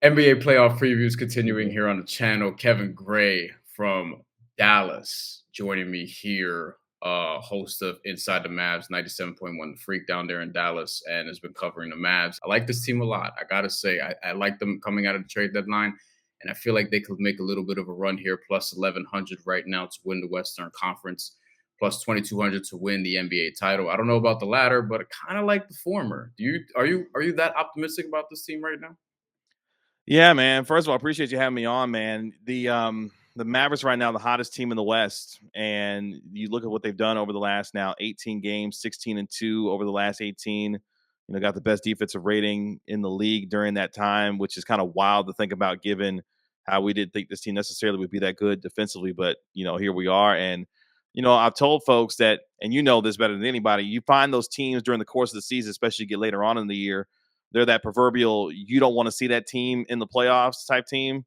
NBA playoff previews continuing here on the channel. Kevin Gray from Dallas joining me here, host of Inside the Mavs 97.1 The Freak down there in Dallas, and has been covering the Mavs. I like this team a lot. I got to say, I like them coming out of the trade deadline, and I feel like they could make a little bit of a run here, plus 1,100 right now to win the Western Conference, plus 2,200 to win the NBA title. I don't know about the latter, but I kind of like the former. Are you that optimistic about this team right now? Yeah, man. First of all, I appreciate you having me on, man. The Mavericks right now, the hottest team in the West, and you look at what they've done over the last now 18 games, 16-2 over the last 18. Got the best defensive rating in the league during that time, which is kind of wild to think about, given how we didn't think this team necessarily would be that good defensively. But here we are, and I've told folks that, and you know this better than anybody. You find those teams during the course of the season, especially you get later on in the year, they're that proverbial you don't want to see that team in the playoffs type team.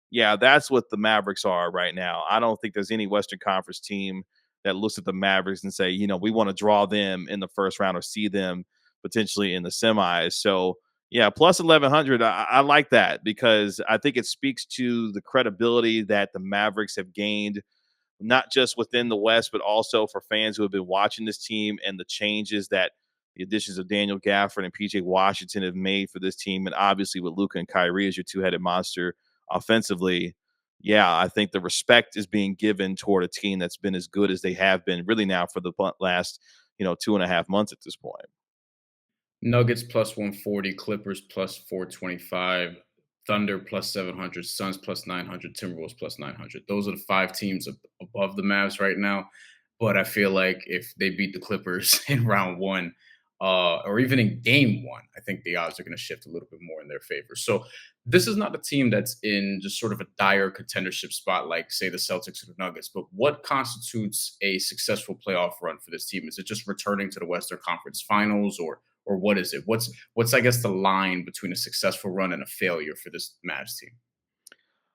Yeah, that's what the Mavericks are right now. I don't think there's any Western Conference team that looks at the Mavericks and say, we want to draw them in the first round or see them potentially in the semis. So, yeah, plus 1,100, I like that because I think it speaks to the credibility that the Mavericks have gained, not just within the West, but also for fans who have been watching this team and the changes that the additions of Daniel Gafford and PJ Washington have made for this team. And obviously with Luka and Kyrie as your two-headed monster offensively, yeah, I think the respect is being given toward a team that's been as good as they have been really now for the last, 2.5 months at this point. Nuggets plus 140, Clippers plus 425, Thunder plus 700, Suns plus 900, Timberwolves plus 900. Those are the five teams above the Mavs right now. But I feel like if they beat the Clippers in round one, or even in game one, I think the odds are going to shift a little bit more in their favor. So this is not a team that's in just sort of a dire contendership spot like, say, the Celtics or the Nuggets. But what constitutes a successful playoff run for this team? Is it just returning to the Western Conference Finals, or what is it? What's I guess the line between a successful run and a failure for this Mavs team?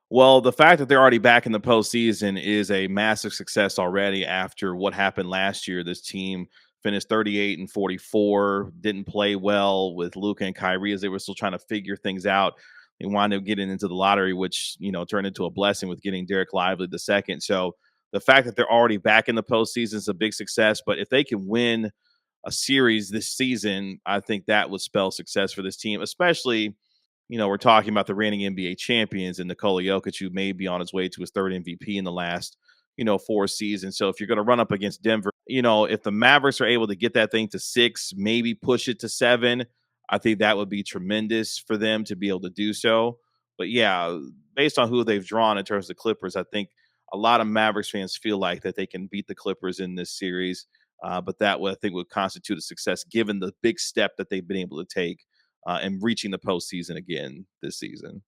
Well, the fact that they're already back in the postseason is a massive success already after what happened last year. This team finished 38-44, didn't play well with Luka and Kyrie as they were still trying to figure things out. They wound up getting into the lottery, which, turned into a blessing with getting Derek Lively the second. So the fact that they're already back in the postseason is a big success. But if they can win a series this season, I think that would spell success for this team, especially we're talking about the reigning NBA champions and Nikola Jokic, who may be on his way to his third MVP in the last, 4 seasons. So if you're going to run up against Denver, if the Mavericks are able to get that thing to 6, maybe push it to 7, I think that would be tremendous for them to be able to do so. But yeah, based on who they've drawn in terms of Clippers, I think a lot of Mavericks fans feel like that they can beat the Clippers in this series. But that would, I think, would constitute a success given the big step that they've been able to take and reaching the postseason again this season.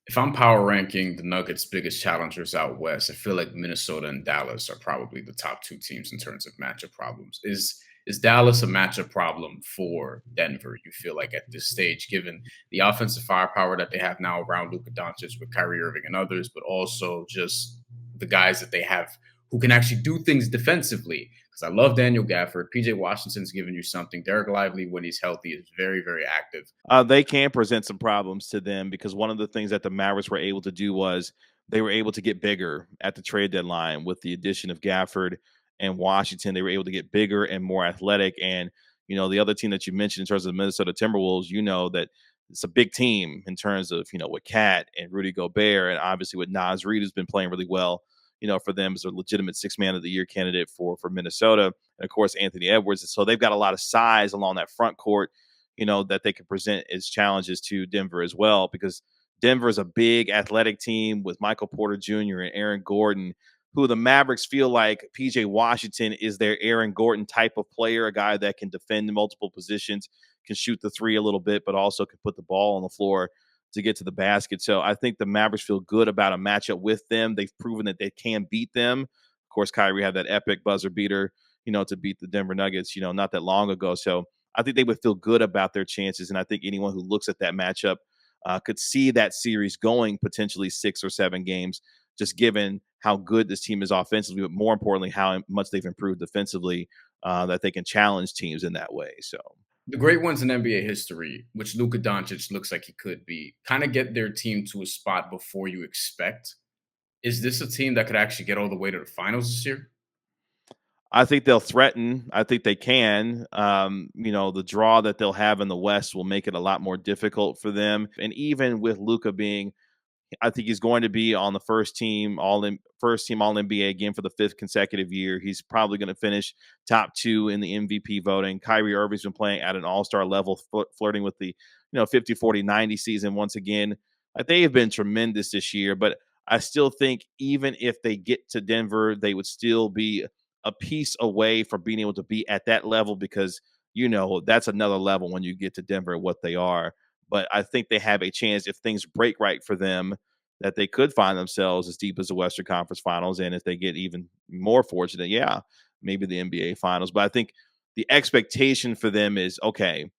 If I'm power ranking the Nuggets' biggest challengers out west, I feel like Minnesota and Dallas are probably the top two teams in terms of matchup problems. Is Dallas a matchup problem for Denver? You feel like at this stage, given the offensive firepower that they have now around Luka Doncic with Kyrie Irving and others, but also just the guys that they have who can actually do things defensively. Because I love Daniel Gafford. PJ Washington's giving you something. Derek Lively, when he's healthy, is very, very active. They can present some problems to them because one of the things that the Mavericks were able to do was they were able to get bigger at the trade deadline with the addition of Gafford and Washington. They were able to get bigger and more athletic. And, the other team that you mentioned in terms of the Minnesota Timberwolves, that it's a big team in terms of, with Cat and Rudy Gobert and obviously with Naz Reid, who's been playing really well, for them as a legitimate 6-man of the year candidate for Minnesota. And of course, Anthony Edwards. So they've got a lot of size along that front court, that they can present as challenges to Denver as well, because Denver is a big athletic team with Michael Porter Jr. and Aaron Gordon, who the Mavericks feel like PJ Washington is their Aaron Gordon type of player, a guy that can defend multiple positions, can shoot the three a little bit, but also can put the ball on the floor to get to the basket. So I think the Mavericks feel good about a matchup with them. They've proven that they can beat them. Of course, Kyrie had that epic buzzer beater, to beat the Denver Nuggets, not that long ago. So I think they would feel good about their chances. And I think anyone who looks at that matchup could see that series going potentially 6 or 7 games, just given how good this team is offensively, but more importantly, how much they've improved defensively, that they can challenge teams in that way. So the great ones in NBA history, which Luka Doncic looks like he could be, kind of get their team to a spot before you expect. Is this a team that could actually get all the way to the finals this year? I think they'll threaten. I think they can. The draw that they'll have in the West will make it a lot more difficult for them. And even with Luca being, I think he's going to be on the first team All NBA again for the fifth consecutive year. He's probably going to finish top two in the MVP voting. Kyrie Irving's been playing at an all-star level, flirting with the 50, 40, 90 season once again. Like, they have been tremendous this year, but I still think even if they get to Denver, they would still be a piece away from being able to be at that level because that's another level when you get to Denver, what they are. But I think they have a chance if things break right for them that they could find themselves as deep as the Western Conference Finals. And if they get even more fortunate, yeah, maybe the NBA Finals. But I think the expectation for them is okay,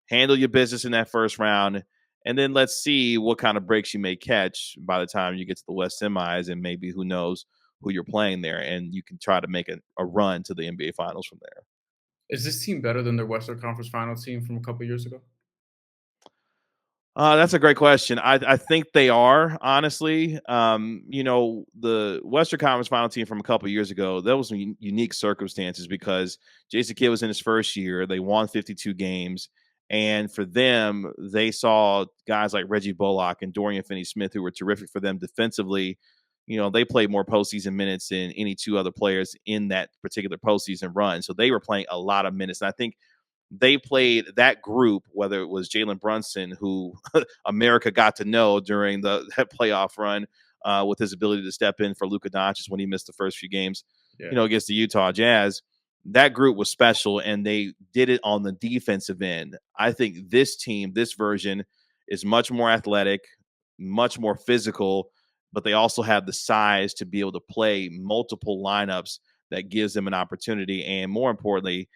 handle your business in that first round. And then let's see what kind of breaks you may catch by the time you get to the West semis. And maybe who knows who you're playing there. And you can try to make a run to the NBA Finals from there. Is this team better than their Western Conference Final team from a couple years ago? That's a great question. I think they are, honestly. The Western Conference Final team from a couple years ago, that was some unique circumstances because Jason Kidd was in his first year. They won 52 games. And for them, they saw guys like Reggie Bullock and Dorian Finney-Smith, who were terrific for them defensively. They played more postseason minutes than any two other players in that particular postseason run. So they were playing a lot of minutes. And I think they played that group, whether it was Jalen Brunson, who America got to know during that playoff run with his ability to step in for Luka Doncic when he missed the first few games, Yeah. against the Utah Jazz. That group was special, and they did it on the defensive end. I think this team, this version, is much more athletic, much more physical, but they also have the size to be able to play multiple lineups that gives them an opportunity. And more importantly,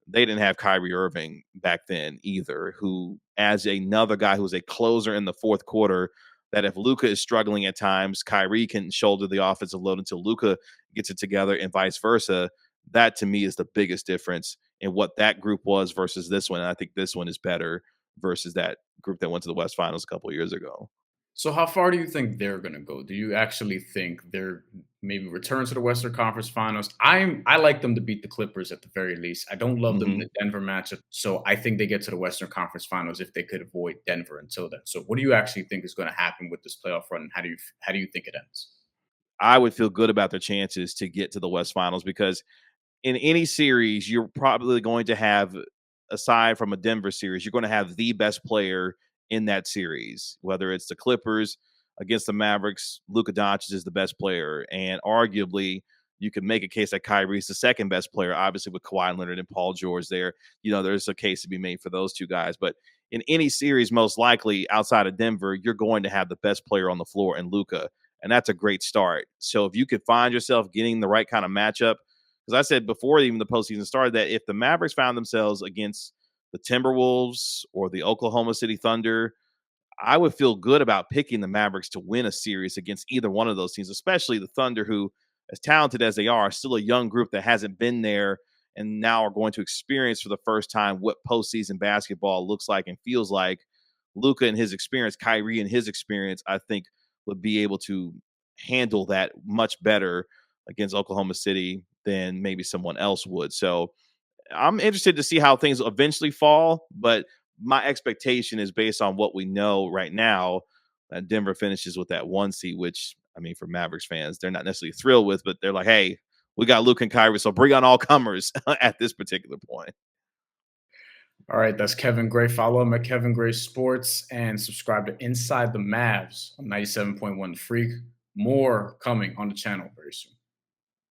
they didn't have Kyrie Irving back then either, who, as another guy who's a closer in the fourth quarter, that if Luka is struggling at times, Kyrie can shoulder the offensive load until Luka gets it together and vice versa. That to me is the biggest difference in what that group was versus this one. And I think this one is better versus that group that went to the West Finals a couple of years ago. So how far do you think they're going to go? Do you actually think they're maybe return to the Western Conference Finals? I like them to beat the Clippers at the very least. I don't love them in Mhm. the Denver matchup, so I think they get to the Western Conference Finals if they could avoid Denver until then. So what do you actually think is going to happen with this playoff run? And how do you think it ends? I would feel good about their chances to get to the West Finals because in any series, you're probably going to have, aside from a Denver series, you're going to have the best player in that series. Whether it's the Clippers against the Mavericks, Luka Doncic is the best player, and arguably you can make a case that Kyrie's the second best player. Obviously, with Kawhi Leonard and Paul George there, there's a case to be made for those two guys. But in any series, most likely outside of Denver, you're going to have the best player on the floor in Luka, and that's a great start. So if you could find yourself getting the right kind of matchup, because I said before even the postseason started that if the Mavericks found themselves against the Timberwolves or the Oklahoma City Thunder, I would feel good about picking the Mavericks to win a series against either one of those teams, especially the Thunder, who, as talented as they are still a young group that hasn't been there and now are going to experience for the first time what postseason basketball looks like and feels like. Luka and his experience, Kyrie and his experience, I think would be able to handle that much better against Oklahoma City than maybe someone else would. So I'm interested to see how things eventually fall, but my expectation is based on what we know right now that Denver finishes with that one seed, which I mean, for Mavericks fans, they're not necessarily thrilled with, but they're like, hey, we got Luke and Kyrie, so bring on all comers at this particular point. All right, that's Kevin Gray. Follow him at Kevin Gray Sports and subscribe to Inside the Mavs on 97.1 The Freak. More coming on the channel very soon.